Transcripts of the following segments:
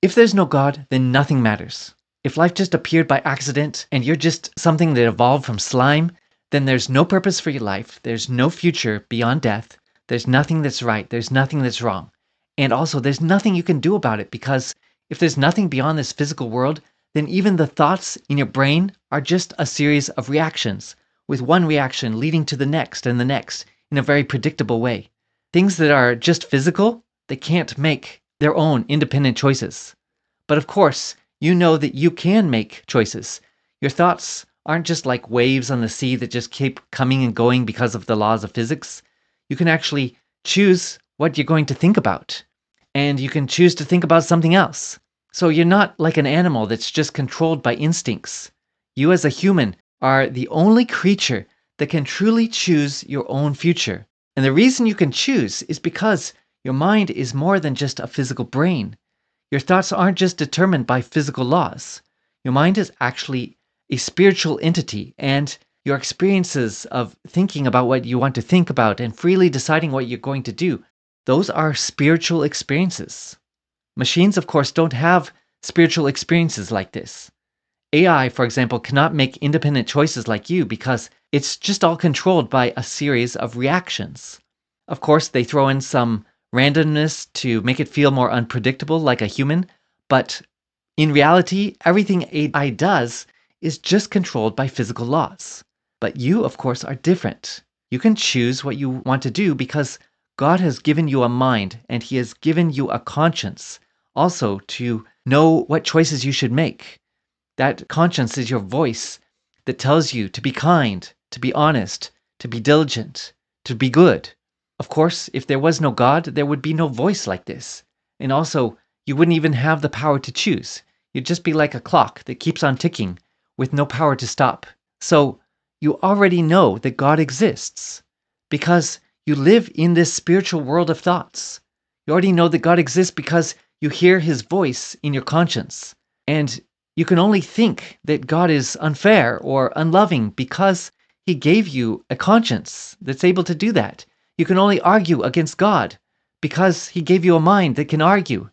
If there's no God, then nothing matters. If life just appeared by accident and you're just something that evolved from slime, then there's no purpose for your life. There's no future beyond death. There's nothing that's right. There's nothing that's wrong. And also, there's nothing you can do about it because if there's nothing beyond this physical world, then even the thoughts in your brain are just a series of reactions, with one reaction leading to the next and the next in a very predictable way. Things that are just physical, they can't make their own independent choices. But of course, you know that you can make choices. Your thoughts aren't just like waves on the sea that just keep coming and going because of the laws of physics. You can actually choose what you're going to think about, and you can choose to think about something else. So you're not like an animal that's just controlled by instincts. You as a human are the only creature that can truly choose your own future. And the reason you can choose is because your mind is more than just a physical brain. Your thoughts aren't just determined by physical laws. Your mind is actually a spiritual entity, and your experiences of thinking about what you want to think about and freely deciding what you're going to do, those are spiritual experiences. Machines, of course, don't have spiritual experiences like this. AI, for example, cannot make independent choices like you because it's just all controlled by a series of reactions. Of course, they throw in some randomness to make it feel more unpredictable like a human, but in reality, everything AI does is just controlled by physical laws. But you, of course, are different. You can choose what you want to do because God has given you a mind and He has given you a conscience also to know what choices you should make. That conscience is your voice that tells you to be kind, to be honest, to be diligent, to be good. Of course, if there was no God, there would be no voice like this. And also, you wouldn't even have the power to choose. You'd just be like a clock that keeps on ticking with no power to stop. So, you already know that God exists because you live in this spiritual world of thoughts. You already know that God exists because you hear His voice in your conscience. And you can only think that God is unfair or unloving because He gave you a conscience that's able to do that. You can only argue against God because He gave you a mind that can argue.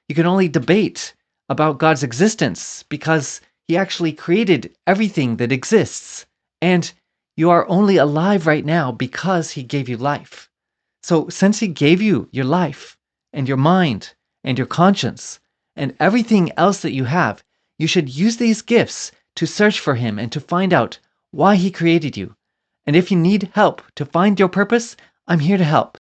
You can only debate about God's existence because He actually created everything that exists. And you are only alive right now because He gave you life. So since He gave you your life and your mind and your conscience and everything else that you have, you should use these gifts to search for Him and to find out why He created you. And if you need help to find your purpose, I'm here to help.